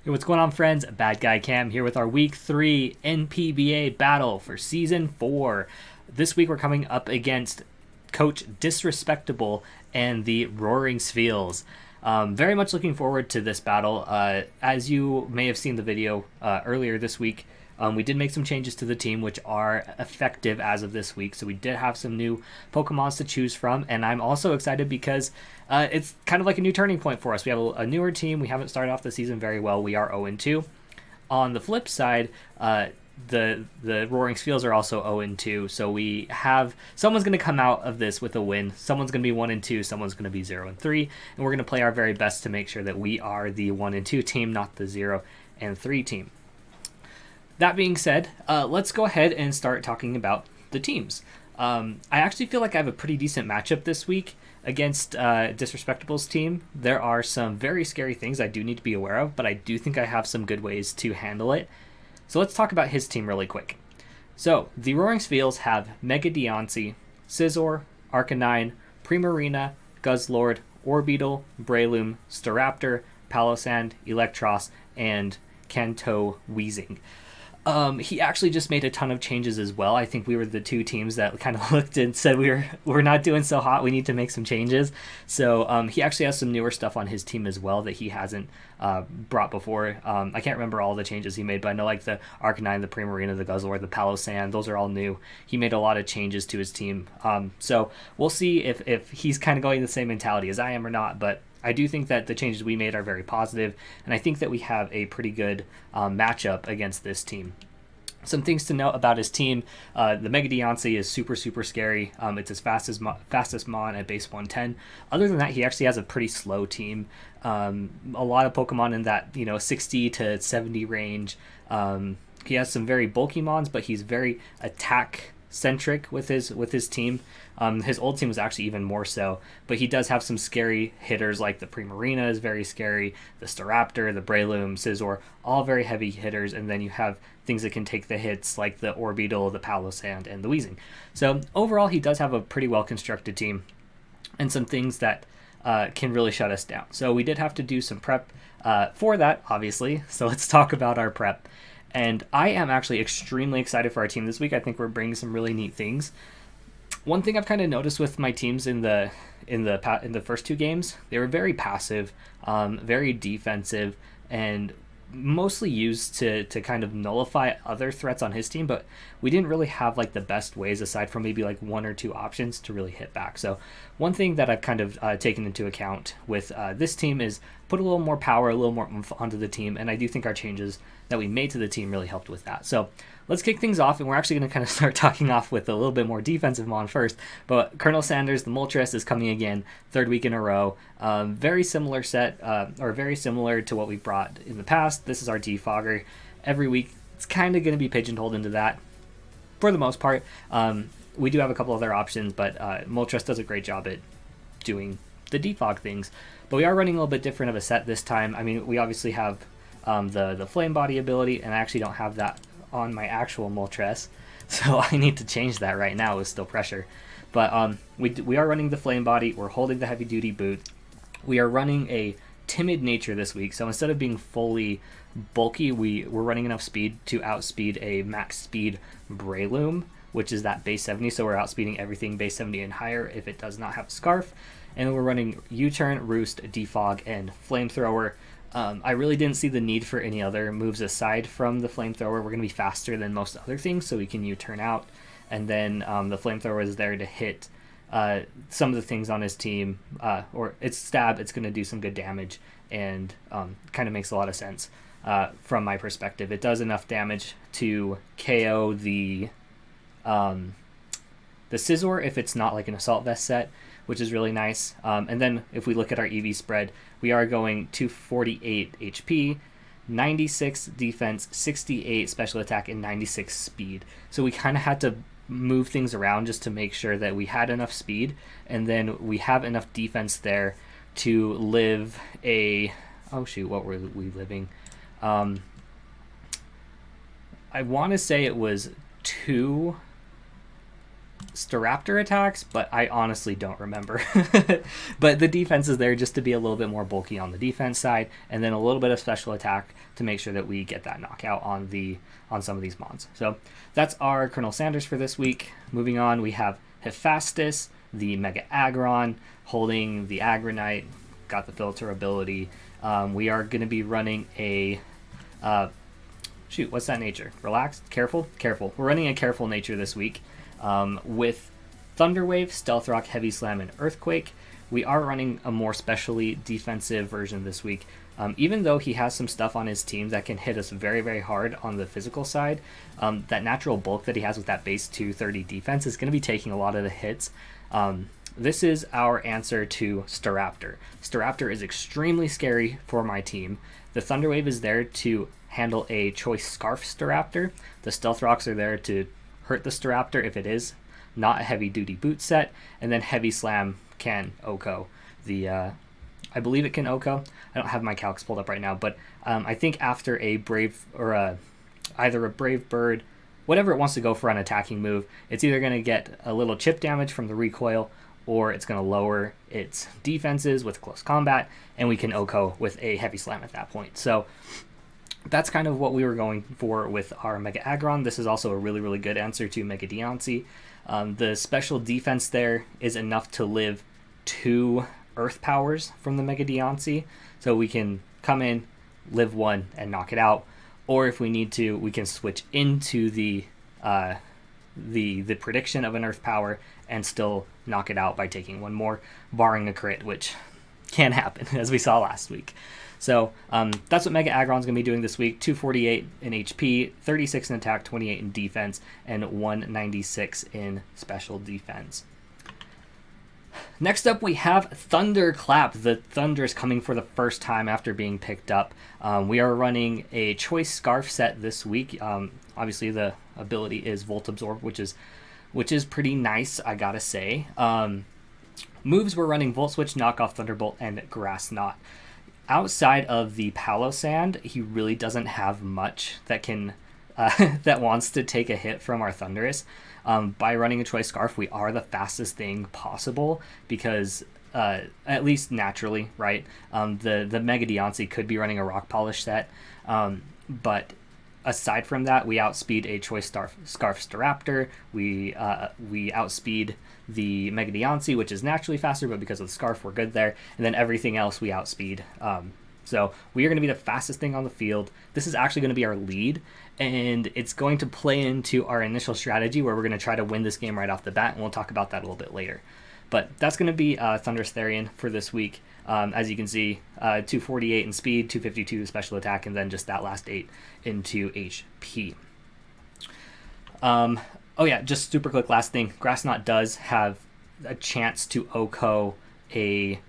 Hey, what's going on, friends? Bad Guy Cam here with our Week 3 NPBA battle for Season 4. This week we're coming up against Coach Disrespectable and the Roaring Spheals. Very much looking forward to this battle. As you may have seen the video earlier this week, we did make some changes to the team which are effective as of this week. So we did have some new Pokemons to choose from, and I'm also excited because it's kind of like a new turning point for us. We have a newer team. We haven't started off the season very well. We are 0-2. On the flip side, the Roaring Spheals are also 0-2. So we have someone's going to come out of this with a win. Someone's going to be 1-2. Someone's going to be 0-3, and we're going to play our very best to make sure that we are the 1-2 team, not the 0-3 team. That being said, let's go ahead and start talking about the teams. I actually feel like I have a pretty decent matchup this week against Disrespectable's team. There are some very scary things I do need to be aware of, but I do think I have some good ways to handle it. So let's talk about his team really quick. So the Roaring Spheals have Mega Deontay, Scizor, Arcanine, Primarina, Guzzlord, Orbeetle, Breloom, Staraptor, Palossand, Electros, and Kanto Weezing. He actually just made a ton of changes as well. I think we were the two teams that kind of looked and said we're not doing so hot. We need to make some changes. So he actually has some newer stuff on his team as well that he hasn't brought before. I can't remember all the changes he made, but I know like the Arcanine, the Primarina, the Guzzlord, the Palossand, those are all new. He made a lot of changes to his team. So we'll see if he's kind of going the same mentality as I am or not, but I do think that the changes we made are very positive, and I think that we have a pretty good matchup against this team. Some things to note about his team: the Mega Deontay is super scary. It's his fastest mon at base 110. Other than that, he actually has a pretty slow team. A lot of Pokemon in that 60 to 70 range. He has some very bulky mons, but he's very attack centric with his team. His old team was actually even more so, but he does have some scary hitters like the Primarina is very scary, the Staraptor, the Breloom, Scizor, all very heavy hitters, and then you have things that can take the hits like the Orbeetle, the Palossand, and the Weezing. So overall, he does have a pretty well constructed team and some things that can really shut us down. So we did have to do some prep for that, obviously. So let's talk about our prep. And I am actually extremely excited for our team this week. I think we're bringing some really neat things. One thing I've kind of noticed with my teams in the first two games, they were very passive, very defensive, and mostly used to kind of nullify other threats on his team, but we didn't really have like the best ways aside from maybe like one or two options to really hit back. So one thing that I've kind of taken into account with this team is put a little more power, a little more oomph onto the team, and I do think our changes that we made to the team really helped with that. So let's kick things off, and we're actually going to kind of start talking off with a little bit more defensive mon first. But Colonel Sanders, the Moltres, is coming again, third week in a row. Very similar set, or very similar to what we brought in the past. This is our defogger. Every week, it's kind of going to be pigeonholed into that for the most part. We do have a couple other options, but Moltres does a great job at doing the defog things. But we are running a little bit different of a set this time. I mean, we obviously have the Flame Body ability, and I actually don't have that on my actual Moltres, so I need to change that right now with Still Pressure. But we are running the Flame Body, we're holding the Heavy Duty Boot, we are running a Timid Nature this week, so instead of being fully bulky, we're running enough speed to outspeed a max speed Breloom, which is that base 70, so we're outspeeding everything base 70 and higher if it does not have a Scarf. And we're running U-Turn, Roost, Defog, and Flamethrower. I really didn't see the need for any other moves aside from the Flamethrower. We're going to be faster than most other things, so we can U-turn out. And then the Flamethrower is there to hit some of the things on his team. Or it's Stab, it's going to do some good damage, and kind of makes a lot of sense from my perspective. It does enough damage to KO the Scizor if it's not like an Assault Vest set, which is really nice. And then if we look at our EV spread, we are going 248 HP, 96 defense, 68 special attack, and 96 speed. So we kind of had to move things around just to make sure that we had enough speed, and then we have enough defense there to live a... Oh shoot, what were we living? I want to say it was 2 Staraptor attacks, but I honestly don't remember. But the defense is there just to be a little bit more bulky on the defense side, and then a little bit of special attack to make sure that we get that knockout on some of these mons. So that's our Colonel Sanders for this week. Moving on, we have Hephaestus, the Mega Aggron, holding the Agronite, got the filter ability. We are going to be running a what's that nature? Relaxed? Careful? Careful. We're running a careful nature this week. With Thunderwave, Stealth Rock, Heavy Slam, and Earthquake. We are running a more specially defensive version this week. Even though he has some stuff on his team that can hit us very, very hard on the physical side, that natural bulk that he has with that base 230 defense is going to be taking a lot of the hits. This is our answer to Staraptor. Staraptor is extremely scary for my team. The Thunderwave is there to handle a Choice Scarf Staraptor. The Stealth Rocks are there to hurt the Staraptor if it is not a heavy duty boot set, and then Heavy Slam can OHKO the I believe it can OHKO. I don't have my calcs pulled up right now, but I think after a Brave or either a Brave Bird, whatever it wants to go for an attacking move, it's either going to get a little chip damage from the recoil, or it's going to lower its defenses with close combat, and we can OHKO with a Heavy Slam at that point. So that's kind of what we were going for with our Mega Aggron. This is also a really, really good answer to Mega Deontay. The special defense there is enough to live 2 Earth powers from the Mega Deontay, so we can come in, live 1, and knock it out. Or if we need to, we can switch into the prediction of an Earth power and still knock it out by taking 1 more, barring a crit, which can happen, as we saw last week. So that's what Mega Aggron's going to be doing this week. 248 in HP, 36 in attack, 28 in defense, and 196 in special defense. Next up, we have Thunderclap. The Thunder is coming for the first time after being picked up. We are running a Choice Scarf set this week. Obviously, the ability is Volt Absorb, which is pretty nice, I gotta say. Moves, we're running Volt Switch, Knockoff, Thunderbolt, and Grass Knot. Outside of the Palossand, he really doesn't have much that can that wants to take a hit from our Thundurus. By running a Choice Scarf, we are the fastest thing possible because, at least naturally, right? The Mega Deontay could be running a Rock Polish set, but aside from that, we outspeed a Choice Scarf Staraptor. We outspeed the Mega Deontay, which is naturally faster, but because of the Scarf, we're good there. And then everything else we outspeed. So we are going to be the fastest thing on the field. This is actually going to be our lead, and it's going to play into our initial strategy where we're going to try to win this game right off the bat, and we'll talk about that a little bit later. But that's going to be Thunderous Therian for this week. As you can see, 248 in speed, 252 special attack, and then just that last 8 into HP. Oh yeah, just super quick last thing. Grass Knot does have a chance to OHKO a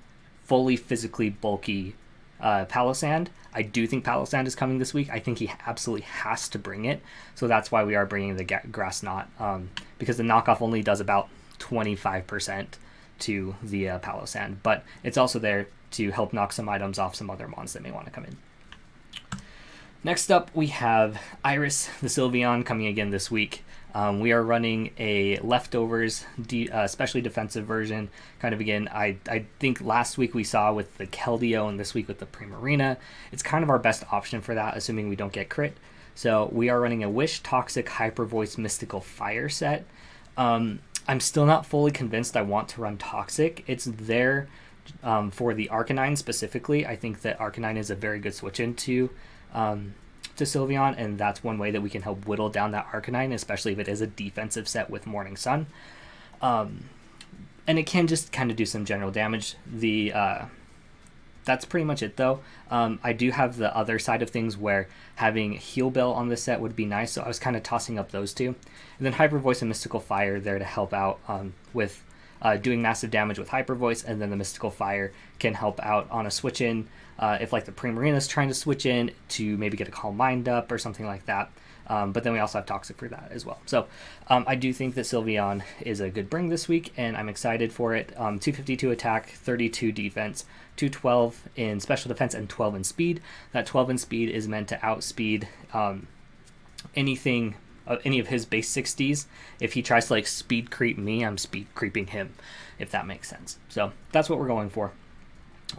fully physically bulky Palossand. I do think Palossand is coming this week. I think he absolutely has to bring it. So that's why we are bringing the Grass Knot, because the knockoff only does about 25% to the Palossand, but it's also there to help knock some items off some other mons that may want to come in. Next up, we have Iris, the Sylveon, coming again this week. We are running a Leftovers especially defensive version. Kind of again, I think last week we saw with the Keldeo and this week with the Primarina. It's kind of our best option for that, assuming we don't get crit. So we are running a Wish, Toxic, Hyper Voice, Mystical Fire set. I'm still not fully convinced I want to run Toxic. It's there for the Arcanine specifically. I think that Arcanine is a very good switch into to Sylveon, and that's one way that we can help whittle down that Arcanine, especially if it is a defensive set with Morning Sun. And it can just kind of do some general damage. That's pretty much it, though. I do have the other side of things where having Heal Bell on this set would be nice, so I was kind of tossing up those two. And then Hyper Voice and Mystical Fire there to help out with doing massive damage with Hyper Voice, and then the Mystical Fire can help out on a switch in if like the Primarina is trying to switch in to maybe get a Calm Mind up or something like that. But then we also have Toxic for that as well. So I do think that Sylveon is a good bring this week, and I'm excited for it. 252 attack, 32 defense, 212 in special defense, and 12 in speed. That 12 in speed is meant to outspeed anything any of his base 60s. If he tries to like speed creep me, I'm speed creeping him, if that makes sense. So that's what we're going for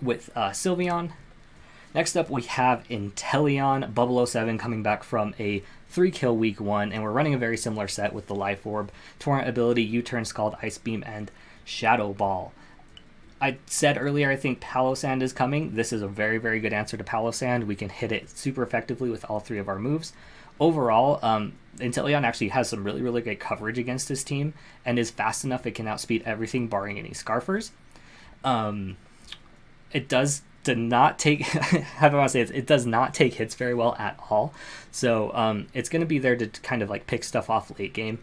with Sylveon. Next up, we have Inteleon, Bubble 07, coming back from a 3-kill week 1, and we're running a very similar set with the Life Orb, Torrent ability, U-Turn, Scald, Ice Beam, and Shadow Ball. I said earlier I think Palossand is coming. This is a very, very good answer to Palossand. We can hit it super effectively with all 3 of our moves. Overall, Inteleon actually has some really, really great coverage against his team and is fast enough it can outspeed everything barring any Scarfers. It does not take how do I want to say it does not take hits very well at all, so it's going to be there to kind of like pick stuff off late game,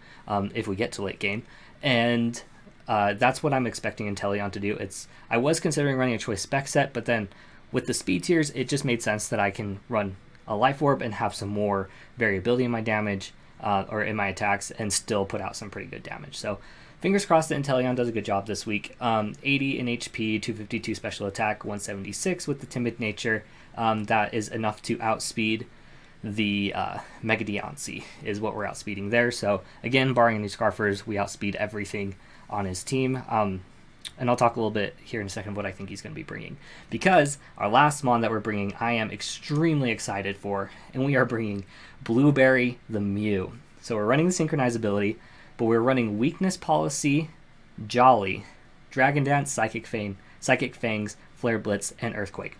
if we get to late game, and that's what I'm expecting Inteleon to do. I was considering running a choice spec set, but then with the speed tiers it just made sense that I can run a Life Orb and have some more variability in my damage or in my attacks and still put out some pretty good damage. So fingers crossed that Inteleon does a good job this week. 80 in HP, 252 special attack, 176 with the timid nature. That is enough to outspeed the Mega Deontay is what we're outspeeding there. So again, barring any Scarfers, we outspeed everything on his team. And I'll talk a little bit here in a second what I think he's going to be bringing. Because our last Mon that we're bringing, I am extremely excited for, and we are bringing Blueberry the Mew. So we're running the Synchronize ability, but we're running Weakness Policy, Jolly, Dragon Dance, Psychic Fangs, Flare Blitz, and Earthquake.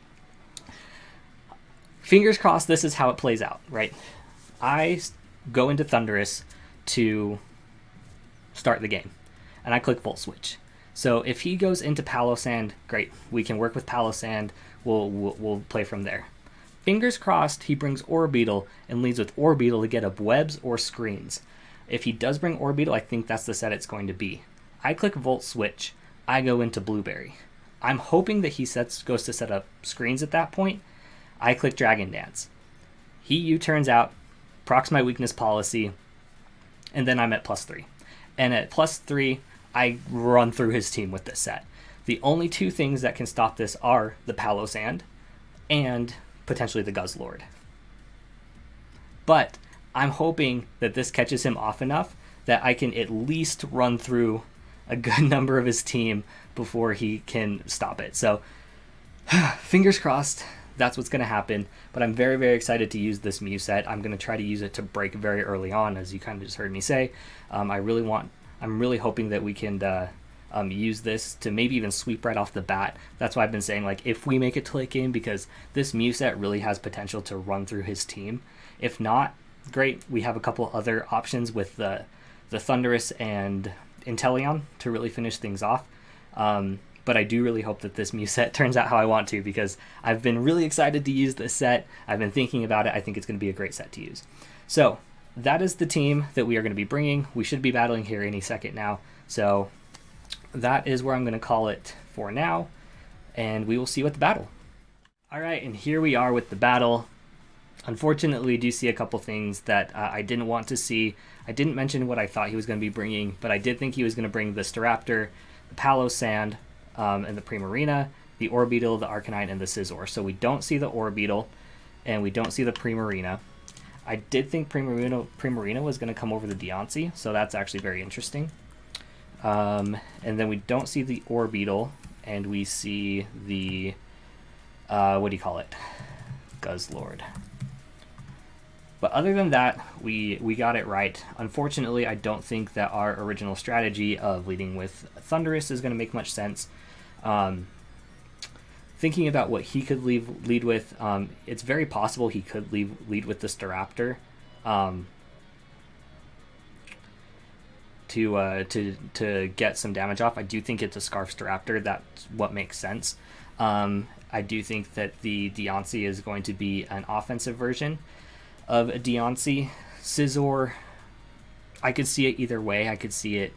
Fingers crossed this is how it plays out, right? I go into Thundurus to start the game, and I click Volt Switch. So if he goes into Palossand, great. We can work with Palossand. We'll play from there. Fingers crossed he brings Orbeetle and leads with Orbeetle to get up webs or screens. If he does bring Orbeetle, I think that's the set it's going to be. I click Volt Switch. I go into Blueberry. I'm hoping that he goes to set up screens at that point. I click Dragon Dance. He U-turns out, procs my Weakness Policy, and then I'm at +3. And at +3, I run through his team with this set. The only 2 things that can stop this are the Palossand and potentially the Guzzlord. But I'm hoping that this catches him off enough that I can at least run through a good number of his team before he can stop it. So fingers crossed that's what's going to happen. But I'm very, very excited to use this Mew set. I'm going to try to use it to break very early on, as you kind of just heard me say. I'm really hoping that we can use this to maybe even sweep right off the bat. That's why I've been saying, like, if we make it to late game, because this Mew set really has potential to run through his team. If not, great. We have a couple other options with the Thundurus and Inteleon to really finish things off. But I do really hope that this Mew set turns out how I want to, because I've been really excited to use this set. I've been thinking about it. I think it's going to be a great set to use. So that is the team that we are going to be bringing. We should be battling here any second now. So that is where I'm going to call it for now, and we will see you at the battle. All right, and here we are with the battle. Unfortunately, we do see a couple things that I didn't want to see. I didn't mention what I thought he was going to be bringing, but I did think he was going to bring the Staraptor, the Palossand, and the Primarina, the Orbeetle, the Arcanine, and the Scizor. So we don't see the Orbeetle, and we don't see the Primarina. I did think Primarina was going to come over the Deontay, so that's actually very interesting. And then we don't see the Orbeetle, and we see the, what do you call it? Guzzlord. But other than that, we got it right. Unfortunately, I don't think that our original strategy of leading with Thundurus is going to make much sense. Thinking about what he could lead with, it's very possible he could lead with the Staraptor to get some damage off. I do think it's a Scarf Staraptor. That's what makes sense. I do think that the Deontay is going to be an offensive version of a Deontay. Scizor, I could see it either way. I could see it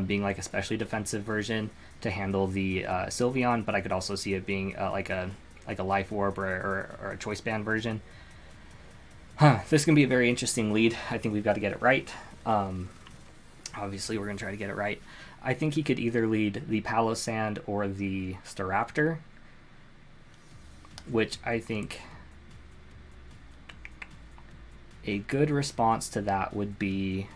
being like a specially defensive version to handle the Sylveon, but I could also see it being like a Life Orb or a Choice Band version. This can be a very interesting lead. I think we've got to get it right. Obviously, we're going to try to get it right. I think he could either lead the Palossand or the Staraptor, which I think A good response to that would be,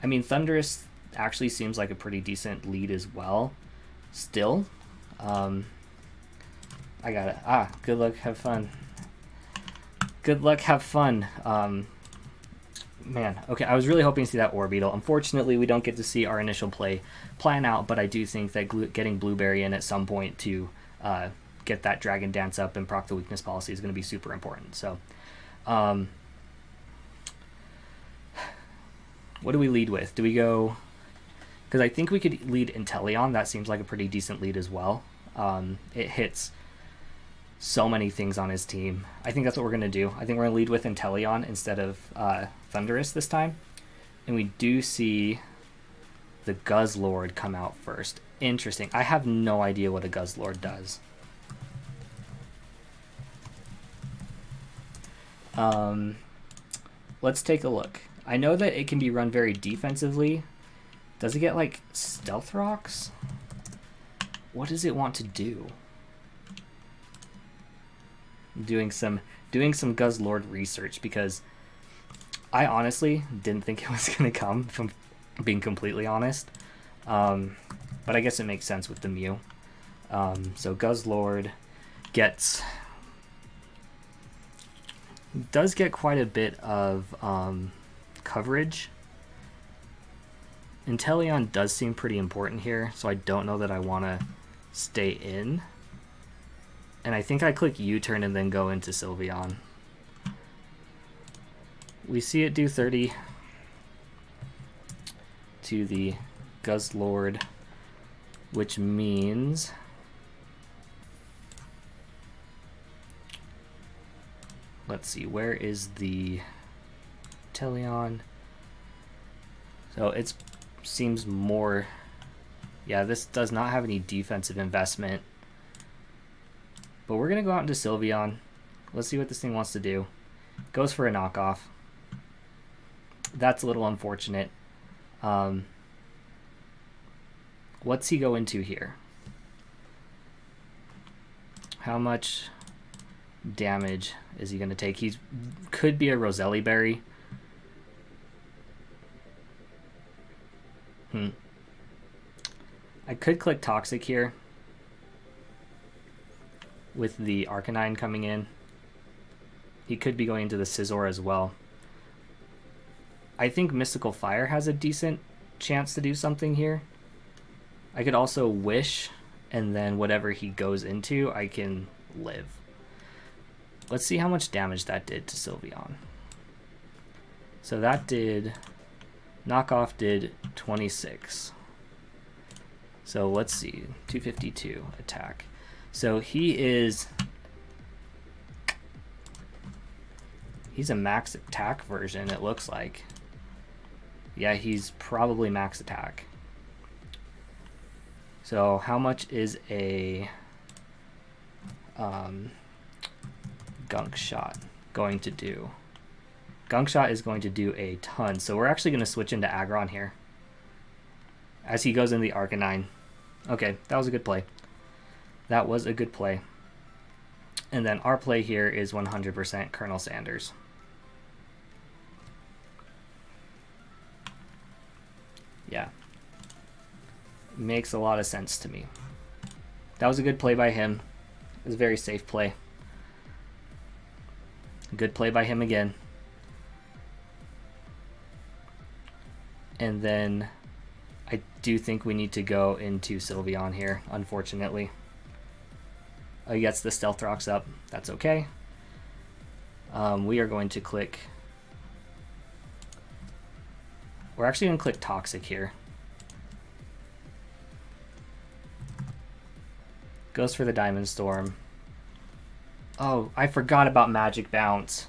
I mean, Thunderous actually seems like a pretty decent lead as well. Still, I got it. Good luck, have fun. Good luck, have fun. Man, okay, I was really hoping to see that Orbeetle. Unfortunately, we don't get to see our initial play plan out, but I do think that getting Blueberry in at some point to get that Dragon Dance up and proc the weakness policy is going to be super important. So, what do we lead with? Do we go... Because I think we could lead Inteleon. That seems like a pretty decent lead as well. It hits so many things on his team. I think that's what we're going to do. I think we're going to lead with Inteleon instead of Thunderous this time. And we do see the Guzzlord come out first. Interesting. I have no idea what a Guzzlord does. Let's take a look. I know that it can be run very defensively. Does it get like Stealth Rocks? What does it want to do? Doing some Guzzlord research, because I honestly didn't think it was going to come, from being completely honest. But I guess it makes sense with the Mew. So Guzzlord does get quite a bit of coverage. Inteleon does seem pretty important here, so I don't know that I want to stay in. And I think I click U-turn and then go into Sylveon. We see it do 30 to the Guzzlord, which means let's see, where is the Inteleon? So it seems more, yeah, this does not have any defensive investment. But we're going to go out into Sylveon. Let's see what this thing wants to do. Goes for a knockoff. That's a little unfortunate. What's he go into here? How much damage is he going to take? He could be a Roselli Berry. I could click Toxic here with the Arcanine coming in. He could be going into the Scizor as well. I think Mystical Fire has a decent chance to do something here. I could also Wish, and then whatever he goes into, I can live. Let's see how much damage that did to Sylveon. So that did... Knockoff did 26. So let's see, 252 attack. So he's a max attack version, it looks like. Yeah, he's probably max attack. So how much is a Gunk Shot going to do? Gunk Shot is going to do a ton. So we're actually going to switch into Aggron here as he goes in the Arcanine. Okay, that was a good play. That was a good play. And then our play here is 100% Colonel Sanders. Yeah. Makes a lot of sense to me. That was a good play by him. It was a very safe play. Good play by him again. And then I do think we need to go into Sylveon here, unfortunately. He gets the Stealth Rocks up. That's okay. We are going to click... We're actually going to click Toxic here. Goes for the Diamond Storm. Oh, I forgot about Magic Bounce.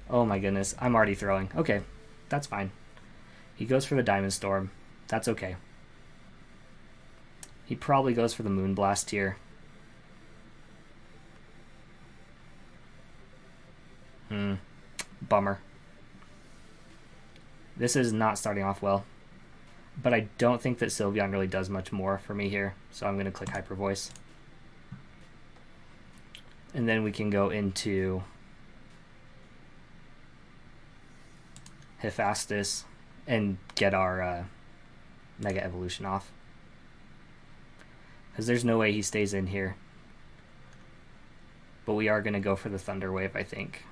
Oh my goodness, I'm already throwing. Okay, that's fine. He goes for the Diamond Storm. That's okay. He probably goes for the Moonblast here. Bummer. This is not starting off well. But I don't think that Sylveon really does much more for me here, so I'm going to click Hyper Voice. And then we can go into Hephaestus and get our Mega Evolution off. Because there's no way he stays in here. But we are going to go for the Thunder Wave, I think.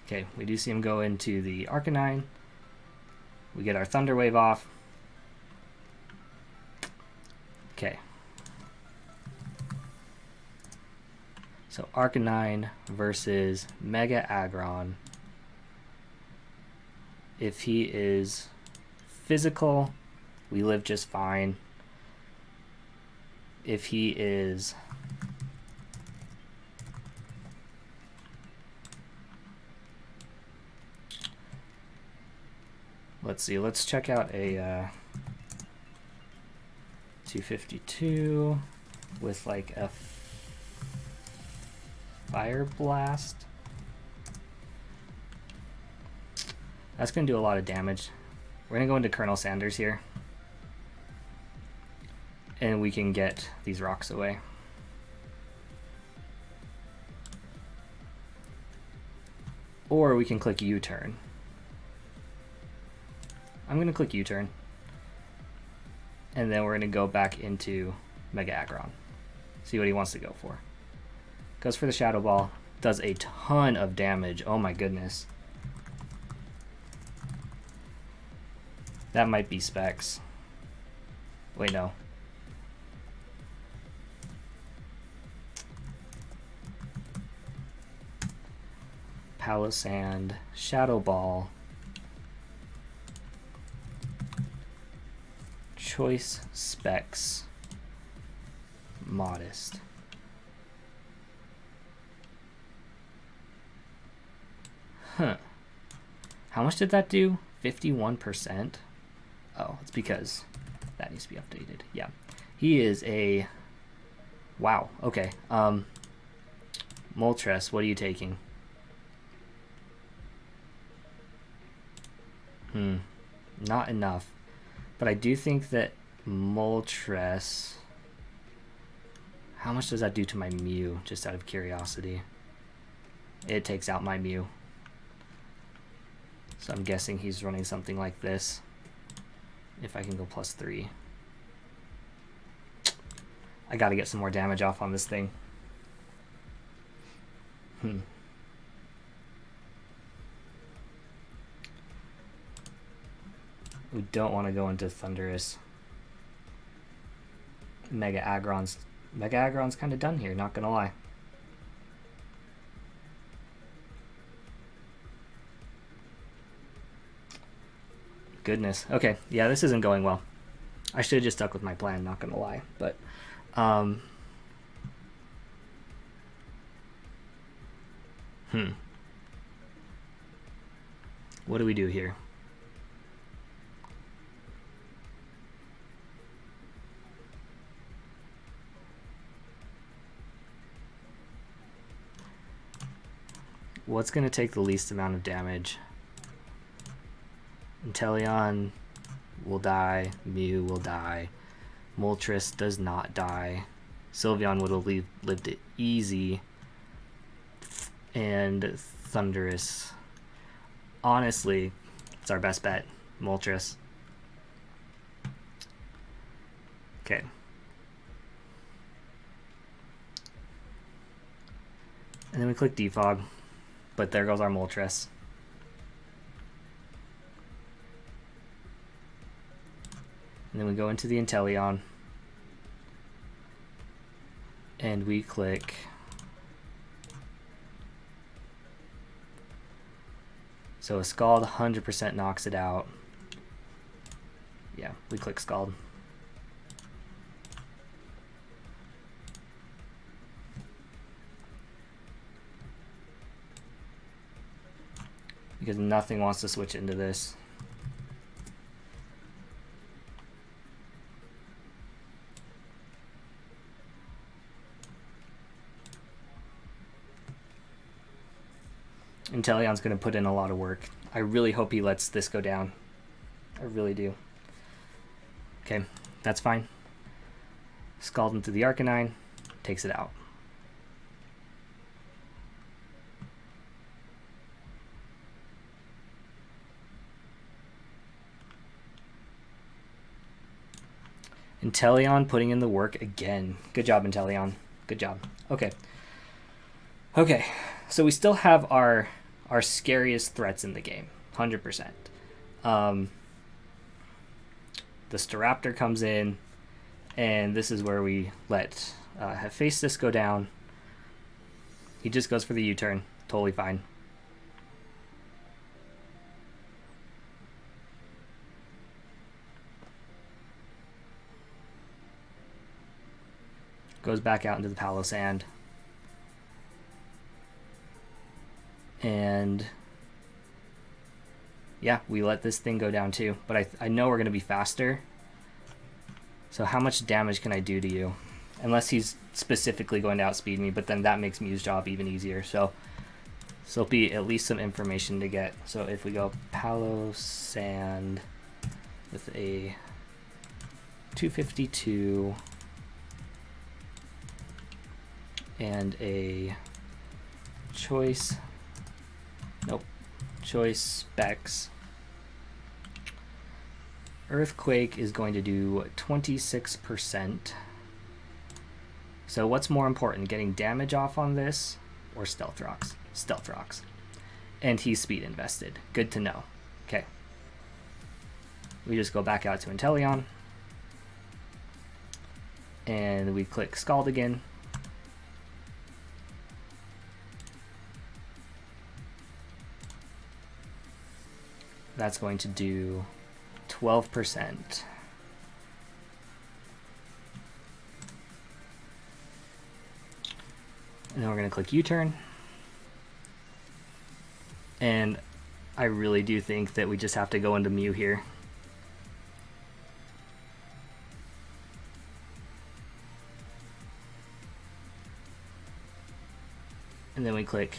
Okay, we do see him go into the Arcanine. We get our Thunder Wave off. Okay. So Arcanine versus Mega Aggron. If he is physical, we live just fine. If he is let's see, let's check out a 252 with like a Fire Blast. That's going to do a lot of damage. We're going to go into Colonel Sanders here. And we can get these rocks away. Or we can click U-turn. I'm going to click U-turn. And then we're going to go back into Mega Aggron. See what he wants to go for. Goes for the Shadow Ball. Does a ton of damage. Oh my goodness. That might be Specs. Wait, no. Palossand, Shadow Ball, Choice Specs, Modest. Huh. How much did that do? 51%? Oh, it's because that needs to be updated. Yeah. He is a... Wow. Okay. Moltres, what are you taking? Not enough. But I do think that Moltres... How much does that do to my Mew, just out of curiosity? It takes out my Mew. So I'm guessing he's running something like this. If I can go +3. I gotta get some more damage off on this thing. We don't want to go into Thundurus. Mega Aggron's kind of done here, not gonna lie. Goodness. Okay, yeah, this isn't going well. I should have just stuck with my plan, not gonna lie. But what do we do here? What's going to take the least amount of damage? Inteleon will die. Mew will die. Moltres does not die. Sylveon would have lived it easy. And Thundurus. Honestly, it's our best bet. Moltres. Okay. And then we click Defog. But there goes our Moltres. And then we go into the Inteleon. And we click... So a Scald 100% knocks it out. Yeah, we click Scald. Because nothing wants to switch into this. Inteleon's going to put in a lot of work. I really hope he lets this go down. I really do. Okay, that's fine. Scald into the Arcanine, takes it out. Inteleon putting in the work again. Good job, Inteleon. Good job. Okay. Okay, so we still have our scariest threats in the game, 100%. The Staraptor comes in, and this is where we let Hephaestus go down. He just goes for the U-turn. Totally fine. Goes back out into the Palossand. And yeah, we let this thing go down too. But I know we're going to be faster. So how much damage can I do to you? Unless he's specifically going to outspeed me, but then that makes Mew's job even easier. So there'll be at least some information to get. So if we go Palossand with a 252 and a choice, choice specs, Earthquake is going to do 26%. So what's more important, getting damage off on this or Stealth Rocks? Stealth Rocks. And he's speed invested. Good to know. Okay. We just go back out to Inteleon. And we click Scald again. That's going to do 12%. And then we're going to click U-turn. And I really do think that we just have to go into Mew here. And then we click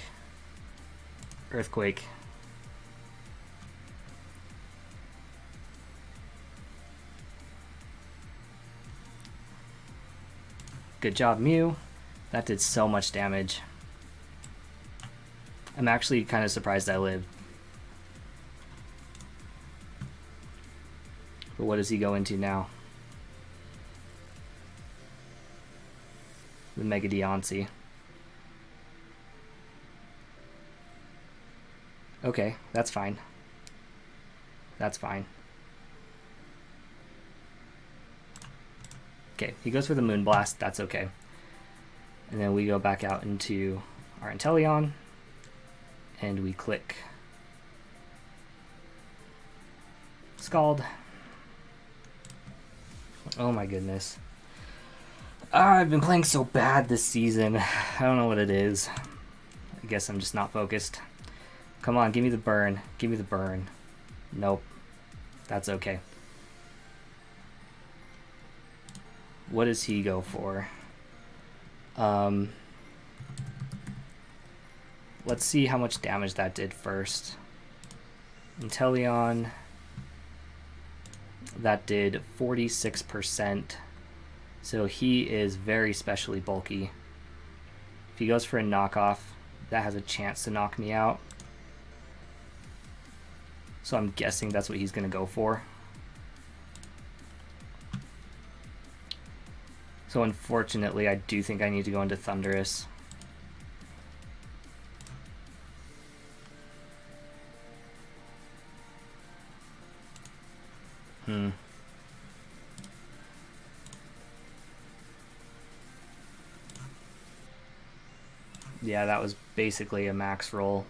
Earthquake. Good job, Mew. That did so much damage. I'm actually kind of surprised I lived. But what does he go into now? The Mega Deontay. Okay, that's fine. That's fine. Okay, he goes for the Moonblast. That's okay. And then we go back out into our Inteleon, and we click Scald. Oh my goodness. I've been playing so bad this season. I don't know what it is. I guess I'm just not focused. Come on, give me the burn. Give me the burn. Nope. That's okay. What does he go for? Let's see how much damage that did first. Inteleon, that did 46%. So he is very specially bulky. If he goes for a knockoff, that has a chance to knock me out. So I'm guessing that's what he's going to go for. So unfortunately, I do think I need to go into Thunderous. Yeah, that was basically a max roll.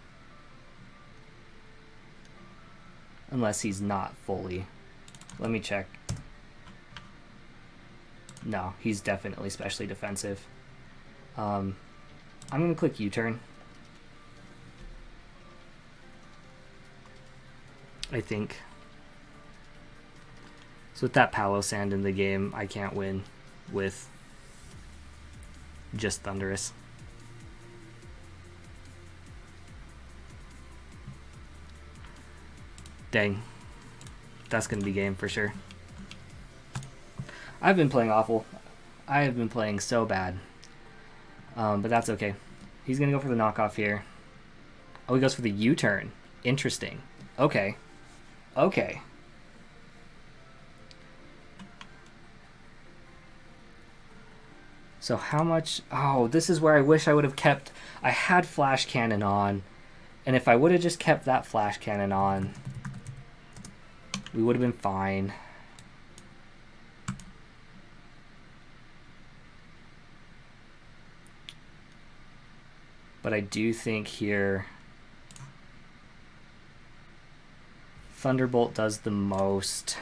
Unless he's not fully. Let me check. No, he's definitely specially defensive. I'm going to click U-turn. I think. So with that Palossand in the game, I can't win with just Thunderous. Dang. That's going to be game for sure. I've been playing awful. I have been playing so bad. But that's okay. He's going to go for the knockoff here. Oh, he goes for the U-turn. Interesting. Okay. Okay. So how much... Oh, this is where I wish I would have kept... I had flash cannon on. And if I would have just kept that flash cannon on, we would have been fine. But I do think here Thunderbolt does the most.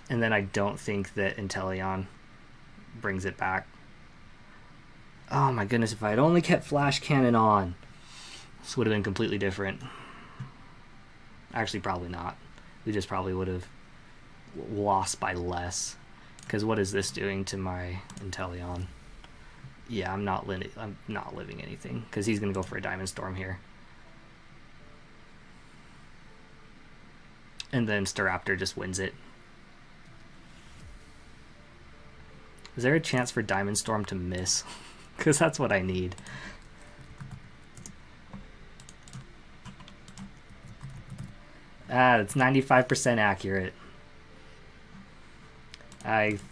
And then I don't think that Inteleon brings it back. Oh my goodness, if I had only kept Flash Cannon on, this would have been completely different. Actually, probably not. We just probably would have lost by less. Because what is this doing to my Inteleon? Yeah, I'm not living anything. Because he's going to go for a Diamond Storm here. And then Staraptor just wins it. Is there a chance for Diamond Storm to miss? Because that's what I need. It's 95% accurate.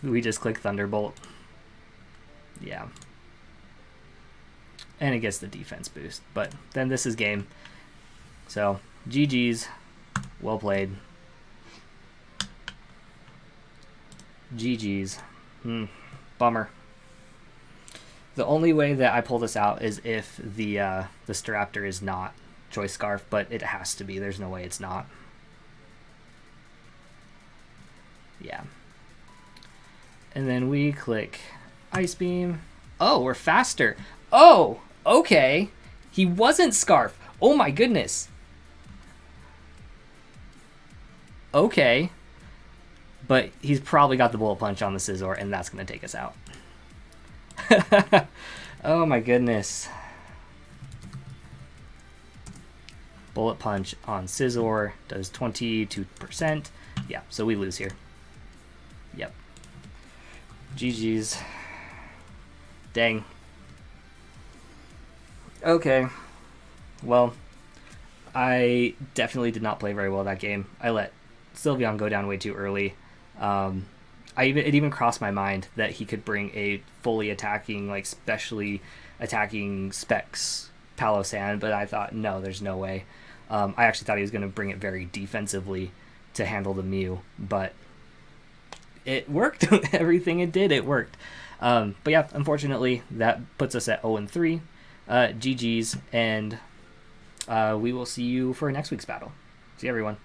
We just click Thunderbolt. Yeah. And it gets the defense boost. But then this is game. So, GG's. Well played. GG's. Bummer. The only way that I pull this out is if the Staraptor is not Choice Scarf, but it has to be. There's no way it's not. Yeah. And then we click Ice Beam. Oh, we're faster. Oh, okay. He wasn't Scarf. Oh my goodness. Okay. But he's probably got the Bullet Punch on the Scizor, and that's going to take us out. Oh my goodness. Bullet Punch on Scizor does 22%. Yeah, so we lose here. Yep. GG's. Dang. Okay. Well, I definitely did not play very well that game. I let Sylveon go down way too early. It even crossed my mind that he could bring a fully attacking, like specially attacking Specs Palossand, but I thought, no, there's no way. I actually thought he was going to bring it very defensively to handle the Mew, but it worked. Everything it did, it worked. But yeah, unfortunately, that puts us at 0-3. GG's, and we will see you for next week's battle. See you, everyone.